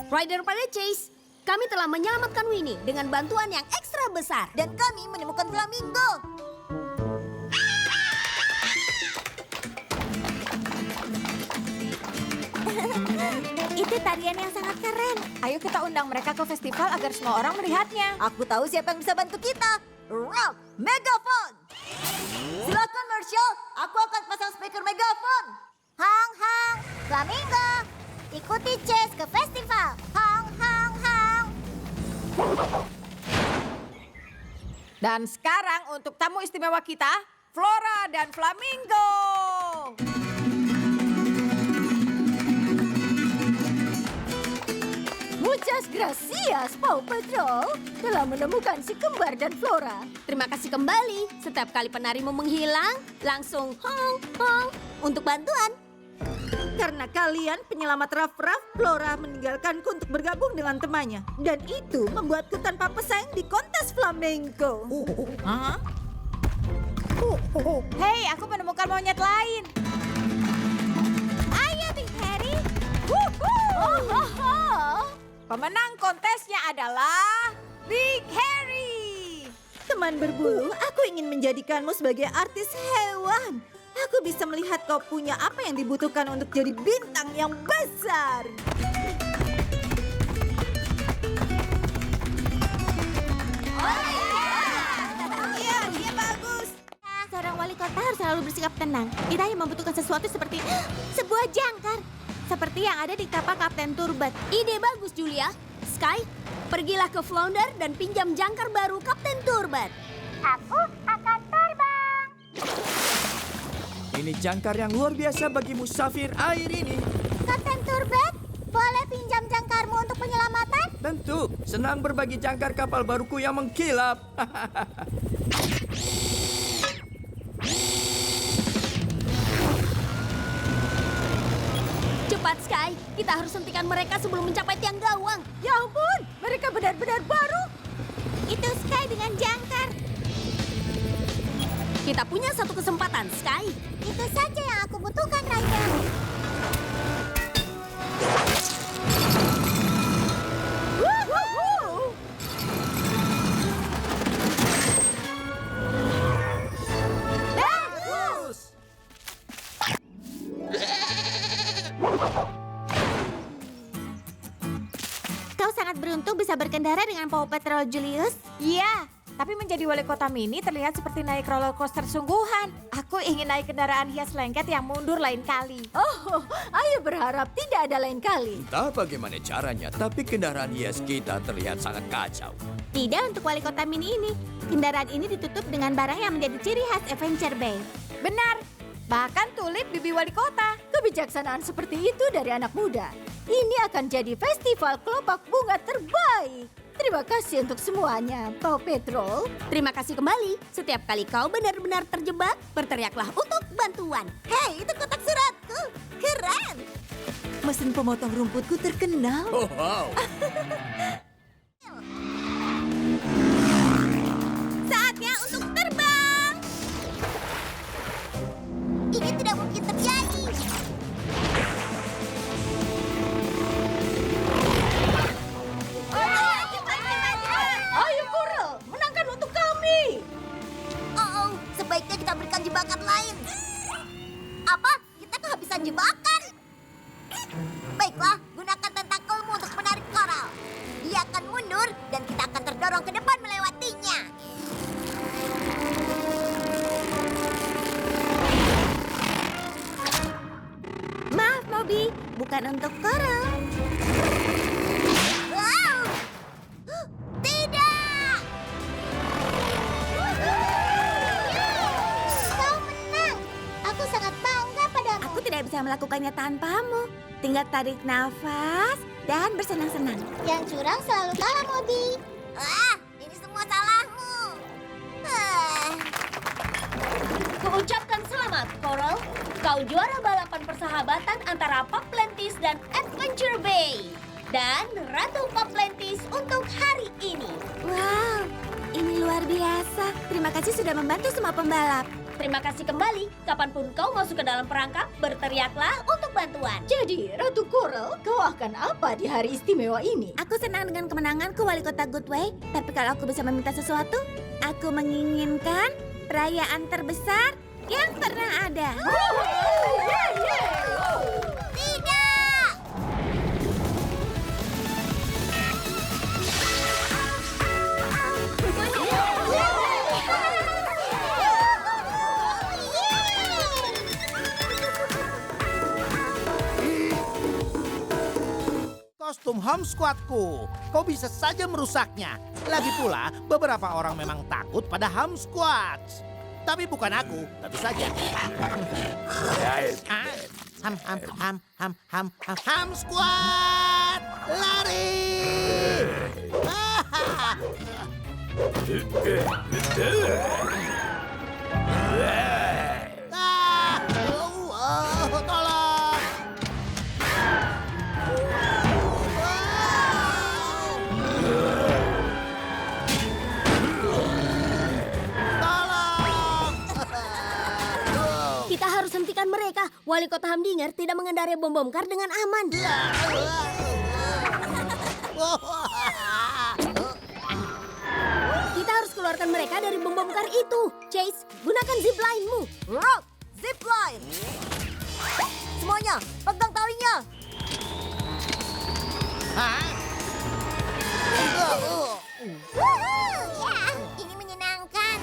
Ryder pada Chase, kami telah menyelamatkan Winnie dengan bantuan yang ekstra besar. Dan kami menemukan flamingo. Itu tarian yang sangat keren. Ayo kita undang mereka ke festival agar semua orang melihatnya. Aku tahu siapa yang bisa bantu kita. Rock Megaphone. Silakan Marshall, aku akan pasang speaker megaphone. Hang hang, flamingo. Ikuti Chase ke festival. Hang hang hang. Dan sekarang untuk tamu istimewa kita, Flora dan Flamingo. Muchas gracias, Paw Patrol, telah menemukan si kembar dan Flora. Terima kasih kembali. Setiap kali penarimu menghilang, langsung hong hong untuk bantuan. Karena kalian penyelamat Raf-Raf, Flora meninggalkanku untuk bergabung dengan temannya. Dan itu membuatku tanpa pesaing di kontes flamenco. Hah? Hei, aku menemukan monyet lain. Ayo, Big Harry. Pemenang kontesnya adalah Big Harry. Teman berbulu, aku ingin menjadikanmu sebagai artis hewan. Aku bisa melihat kau punya apa yang dibutuhkan untuk jadi bintang yang besar. Iya, dia bagus. Seorang wali kota harus selalu bersikap tenang. Kita hanya membutuhkan sesuatu seperti sebuah jangkar. Seperti yang ada di kapal Kapten Turbat. Ide bagus, Julia. Sky, pergilah ke Flounder dan pinjam jangkar baru Kapten Turban. Aku akan terbang. Ini jangkar yang luar biasa bagi musafir air ini. Kapten Turban, boleh pinjam jangkarmu untuk penyelamatan? Tentu, senang berbagi jangkar kapal baruku yang mengkilap. Cepat, Sky. Kita harus hentikan mereka sebelum mencapai tiang gawang. Ya ampun, mereka benar-benar baru. Itu Sky dengan jangkar. Kita punya satu kesempatan, Sky. Itu saja yang aku butuhkan, Ryder. Wuhu! Bagus! Kau sangat beruntung bisa berkendara dengan Paw Patrol, Julius. Iya, tapi menjadi wali kota mini terlihat seperti naik roller coaster sungguhan. Aku ingin naik kendaraan hias lengket yang mundur lain kali. Oh, ayo berharap tidak ada lain kali. Entah bagaimana caranya, tapi kendaraan hias kita terlihat sangat kacau. Tidak untuk wali kota mini ini. Kendaraan ini ditutup dengan barang yang menjadi ciri khas Adventure Bay. Benar, bahkan tulip bibi wali kota. Kebijaksanaan seperti itu dari anak muda. Ini akan jadi festival kelopak bunga terbaik. Terima kasih untuk semuanya, Paw Patrol. Terima kasih kembali. Setiap kali kau benar-benar terjebak, berteriaklah untuk bantuan. Hei, itu kotak suratku. Keren. Mesin pemotong rumputku terkenal. Oh, wow. Saatnya untuk terbang. Ini tidak mungkin terjadi. Ayo Coral, menangkan untuk kami. Oh, sebaiknya kita berikan jebakan lain. Apa? Kita kehabisan jebakan. Baiklah, gunakan tentakelmu untuk menarik koral. Dia akan mundur dan kita akan terdorong ke depan melewatinya. Maaf, Moby. Bukan untuk koral. Wow! Tidak! Kau menang. Aku sangat bangga padamu. Aku tidak bisa melakukannya tanpamu. Tinggal tarik nafas dan bersenang-senang. Yang curang selalu kalah, Moby. Ini semua salahmu. Kuucapkan selamat, Coral. Kau juara balapan persahabatan antara Paplantis dan Adventure Bay. Dan Ratu Paplantis untuk hari ini. Wow, ini luar biasa. Terima kasih sudah membantu semua pembalap. Terima kasih kembali. Kapanpun kau masuk ke dalam perangkap, berteriaklah untuk bantuan. Jadi, Ratu Coral, kau akan apa di hari istimewa ini? Aku senang dengan kemenanganku wali kota Goodway. Tapi kalau aku bisa meminta sesuatu, aku menginginkan perayaan terbesar yang pernah ada. Tidak! Kostum Home Squadku, kau bisa saja merusaknya. Lagi pula, beberapa orang memang takut pada Home Squads. Tapi bukan aku, tentu saja. Ham Squad, lari! Tolong! Kita harus hentikan mereka. Wali kota Hamdinger tidak mengendarai bom kar dengan aman. Kita harus keluarkan mereka dari bom kar itu. Chase, gunakan zipline-mu. Rock, zipline. Semuanya, pegang talinya. Woohoo! Ya, ini menyenangkan.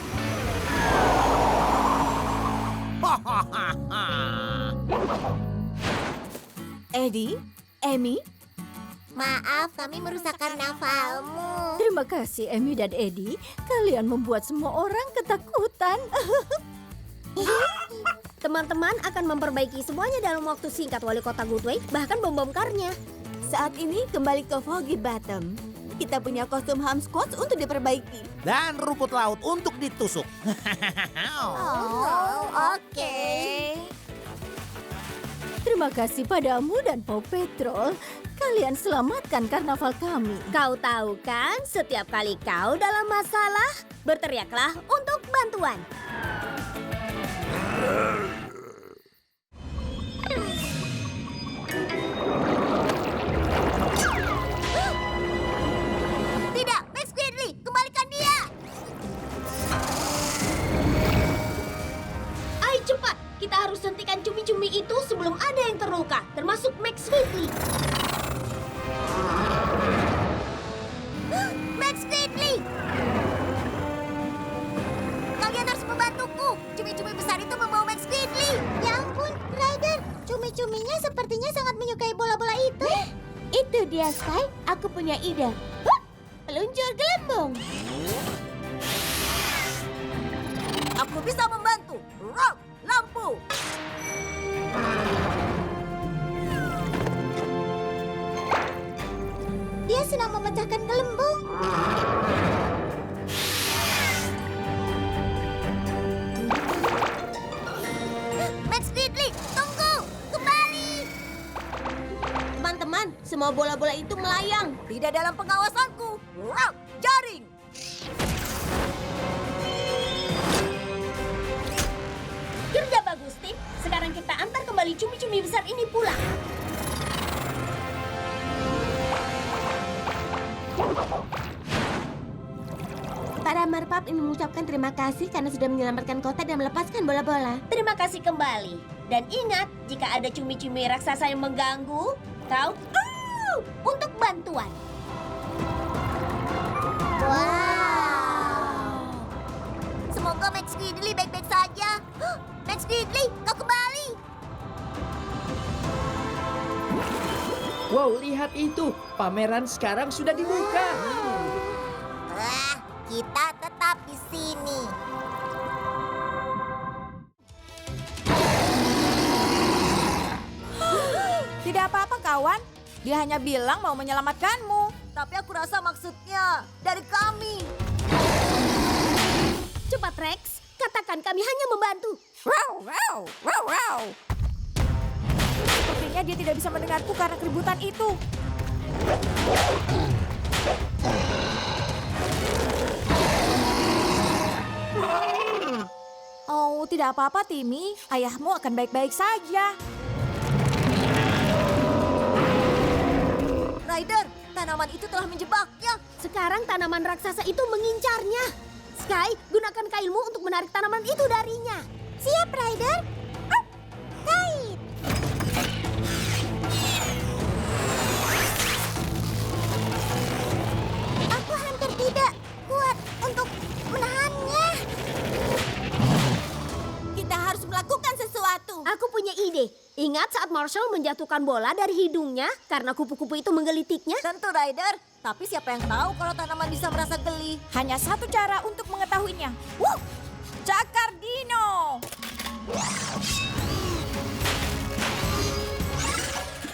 Eddie, Amy, Maaf, kami merusak karnavalmu. Terima kasih, Amy dan Eddie. Kalian membuat semua orang ketakutan. Teman-teman akan memperbaiki semuanya dalam waktu singkat, Wali Kota Goodway, bahkan bom-bomkarnya. Saat ini kembali ke Foggy Bottom. Kita punya kostum Ham Squatch untuk diperbaiki. Dan rumput laut untuk ditusuk. Oke. Terima kasih padamu dan Paw Patrol. Kalian selamatkan karnaval kami. Kau tahu kan, setiap kali kau dalam masalah, berteriaklah untuk bantuan. Tidak, Max Gridley, kembalikan dia. Ayo cepat, kita harus hentikan cumi-cumi itu sebelum ada yang terluka, termasuk Max Gridley. Max Gridley! Kalian harus membantuku. Cumi-cumi besar itu membawa Max Gridley. Ya ampun, Ryder. Cumi-cuminya sepertinya sangat menyukai bola-bola itu. Itu dia, Sky. Aku punya ide. Hup! Peluncur gelembung. Aku bisa membantu. Rock, lampu. Dia sedang memecahkan gelembung. Max Gridley, tunggu! Kembali! Teman-teman, semua bola-bola itu melayang. Tidak dalam pengawasanku. Rock, jaring. Kerja bagus, tim. Sekarang kita antar kembali cumi-cumi besar ini pulang. Para merpap ingin mengucapkan terima kasih karena sudah menyelamatkan kota dan melepaskan bola-bola. Terima kasih kembali. Dan ingat, jika ada cumi-cumi raksasa yang mengganggu, kau untuk bantuan. Wow! Semoga Max Gridley baik-baik saja. Max Gridley, kau kembali! Wow, lihat itu. Pameran sekarang sudah dibuka. Kita tetap di sini. Tidak apa-apa, kawan. Dia hanya bilang mau menyelamatkanmu. Tapi aku rasa maksudnya dari kami. Cepat, Rex. Katakan kami hanya membantu. Wow, wow, wow, wow. Sepertinya dia tidak bisa mendengarku karena keributan itu. Oh, tidak apa-apa, Timmy. Ayahmu akan baik-baik saja. Ryder, tanaman itu telah menjebaknya. Sekarang tanaman raksasa itu mengincarnya. Sky, gunakan kailmu untuk menarik tanaman itu darinya. Siap, Ryder. Kait. Aku hampir tidak kuat untuk menahannya. Kita harus melakukan sesuatu. Aku punya ide. Ingat saat Marshall menjatuhkan bola dari hidungnya karena kupu-kupu itu menggelitiknya? Tentu, Ryder. Tapi siapa yang tahu kalau tanaman bisa merasa geli? Hanya satu cara untuk mengetahuinya. Cakar dino.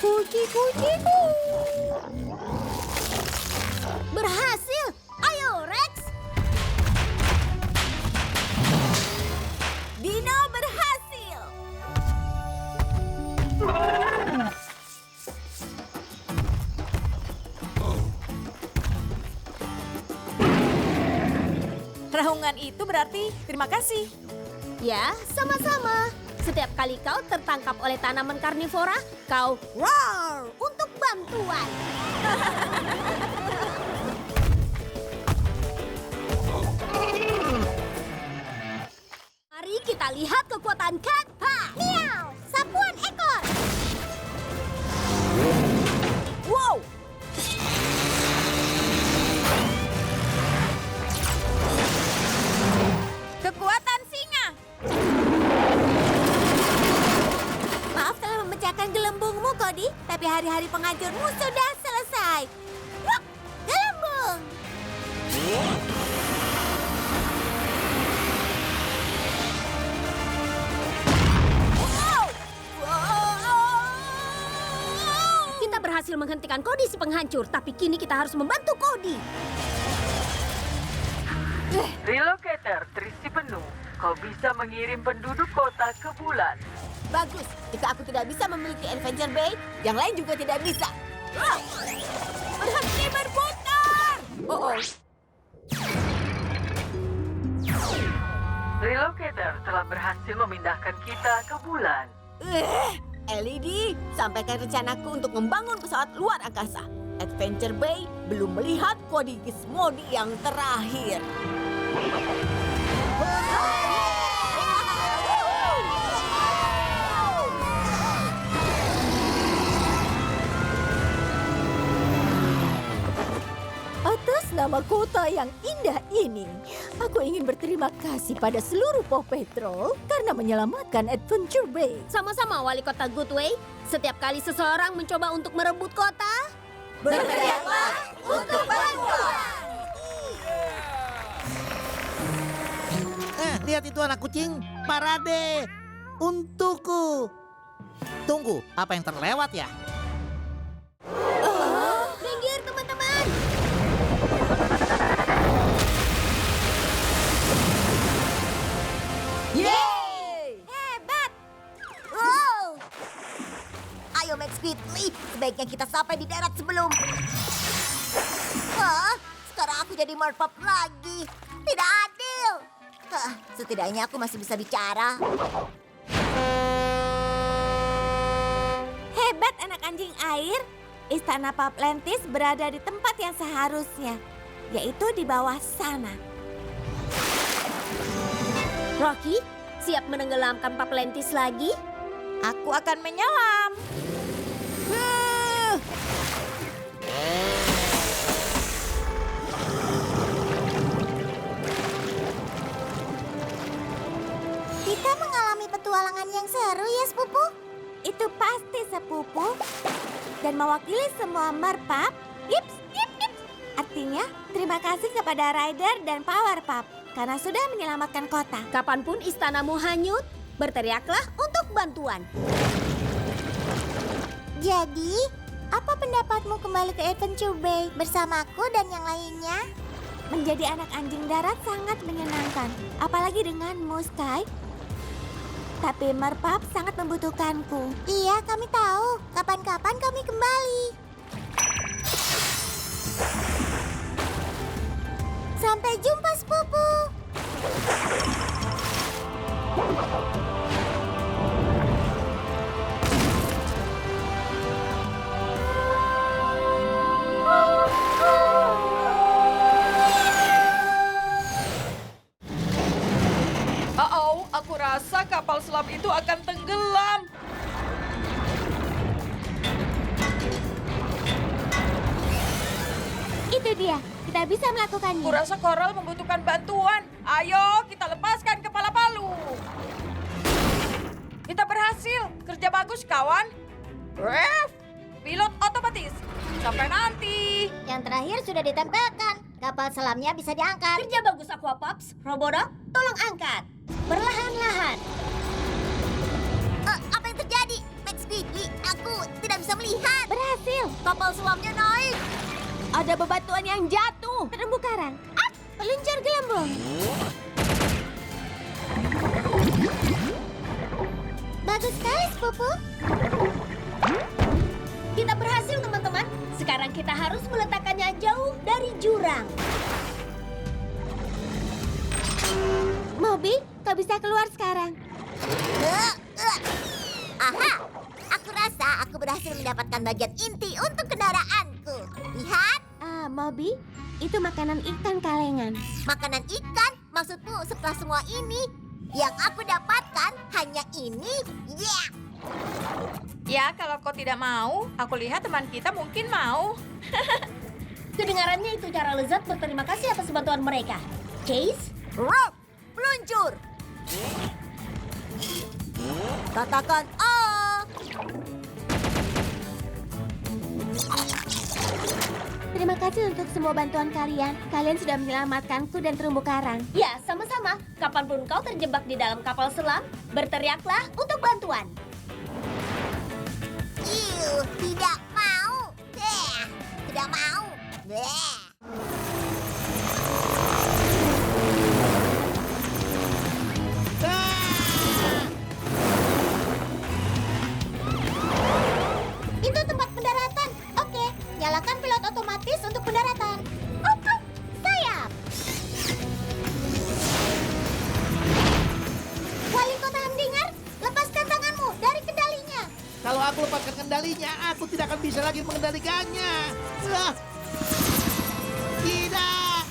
Kuci-kuciku. Berhasil. Ayo, Rex. Dino berhasil. Raungan itu berarti terima kasih. Ya, sama-sama. Setiap kali kau tertangkap oleh tanaman karnivora, kau roar untuk bantuan. Mari kita lihat kekuatan Cat Paw. Miau, sapuan ekor. Wow. Kekuatan singa. Maaf telah memecahkan gelembungmu, Cody. Tapi hari-hari penghancurmu sudah selesai. Sky. Rock, gelembung. Kita berhasil menghentikan Cody si penghancur, tapi kini kita harus membantu Cody. Relocator terisi penuh. Kau bisa mengirim penduduk kota ke bulan. Bagus, jika aku tidak bisa memiliki Adventure Bay, yang lain juga tidak bisa. Berhenti berputar! Oh. Relocator telah berhasil memindahkan kita ke bulan. LED, sampaikan rencanaku untuk membangun pesawat luar angkasa. Adventure Bay belum melihat kode Gizmodi yang terakhir. Atas nama kota yang indah ini, aku ingin berterima kasih pada seluruh Paw Patrol karena menyelamatkan Adventure Bay. Sama-sama, Wali Kota Goodway. Setiap kali seseorang mencoba untuk merebut kota, Berteriaklah untuk bantuan! Lihat itu anak kucing, parade untukku. Tunggu, apa yang terlewat ya? minggir teman-teman. Yeay! Hebat! Wow! Ayo Max Quickly, sebaiknya kita sampai di darat sebelum... Sekarang aku jadi merpap lagi. Tidak adil. Setidaknya aku masih bisa bicara. Hebat anak anjing air. Istana Paplentis berada di tempat yang seharusnya, yaitu di bawah sana. Rocky, siap menenggelamkan Paplentis lagi? Aku akan menyelam. Kita mengalami petualangan yang seru ya, Sepupu? Itu pasti, Sepupu. Dan mewakili semua merpap, yips, yips, yips. Artinya, terima kasih kepada Ryder dan Powerpup karena sudah menyelamatkan kota. Kapanpun istanamu hanyut, berteriaklah untuk bantuan. Jadi, apa pendapatmu kembali ke Adventure Bay bersamaku dan yang lainnya? Menjadi anak anjing darat sangat menyenangkan, apalagi denganmu, Sky. Tapi Merpap sangat membutuhkanku. Iya, kami tahu. Kapan-kapan kami kembali. Sampai jumpa, Sepupu. Aku rasa kapal selam itu akan tenggelam. Itu dia. Kita bisa melakukannya. Kurasa Coral membutuhkan bantuan. Ayo, kita lepaskan kepala palu. Kita berhasil. Kerja bagus, kawan. Ref, pilot otomatis. Sampai nanti. Yang terakhir sudah ditempelkan. Kapal selamnya bisa diangkat. Kerja bagus, Aquapups. Robodog, tolong angkat. Perlahan-lahan. Apa yang terjadi? Max Quickly, aku tidak bisa melihat. Berhasil. Kapal selamnya naik. Ada bebatuan yang jatuh. Terumbu karang. Peluncur gelembung. Bagus sekali, Sepupu. Kita berhasil, teman-teman. Sekarang kita harus meletakkannya jauh dari jurang. Moby, kau bisa keluar sekarang. Aha, aku rasa aku berhasil mendapatkan bagian inti untuk kendaraanku. Lihat. Moby, itu makanan ikan kalengan. Makanan ikan? Maksudmu setelah semua ini? Yang aku dapatkan hanya ini? Yeah! Ya, kalau kau tidak mau, aku lihat teman kita mungkin mau. Kedengarannya itu cara lezat berterima kasih atas bantuan mereka. Chase? Rock, peluncur. Katakan A. Terima kasih untuk semua bantuan kalian. Kalian sudah menyelamatkanku dan terumbu karang. Ya, sama-sama. Kapanpun kau terjebak di dalam kapal selam, berteriaklah untuk bantuan. Tidak mau. Tidak mau. Itu tempat pendaratan. Oke, nyalakan pilot otomatis untuk pendaratan. Sayap. Wali Kota Hamdinger, lepaskan tanganmu dari kendalinya. Kalau aku lepaskan kendalinya, aku tidak akan bisa lagi mengendalikannya. Tidak.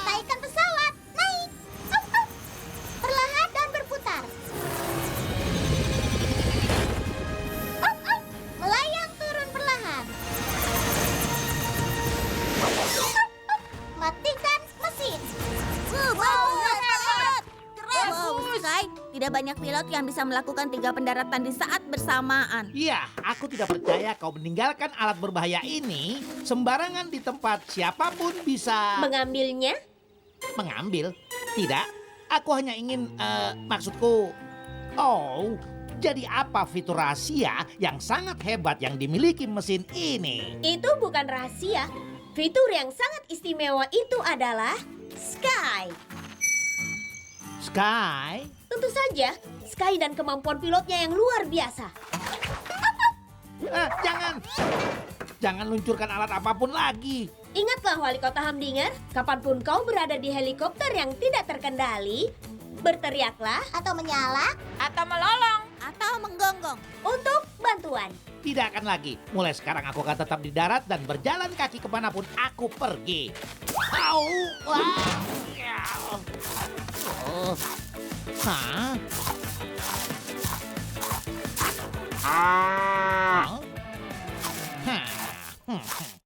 Naikkan pesawat, naik. Perlahan dan berputar. Melayang turun perlahan. Matikan mesin. Sky, tidak banyak pilot yang bisa melakukan 3 pendaratan di saat bersamaan. Iya, aku tidak percaya kau meninggalkan alat berbahaya ini sembarangan di tempat siapapun bisa Mengambilnya? mengambil. Tidak, aku hanya ingin, maksudku, oh, jadi apa fitur rahasia yang sangat hebat yang dimiliki mesin ini? Itu bukan rahasia. Fitur yang sangat istimewa itu adalah Sky. Sky? Tentu saja, Sky dan kemampuan pilotnya yang luar biasa. Jangan luncurkan alat apapun lagi. Ingatlah Wali Kota Hamdinger, kapanpun kau berada di helikopter yang tidak terkendali, berteriaklah Atau menyala, Atau melolong. atau menggonggong. untuk bantuan. Tidak akan lagi. Mulai sekarang aku akan tetap di darat dan berjalan kaki kemanapun aku pergi. Au! Wah! Oh. Hah? Hah? Hah?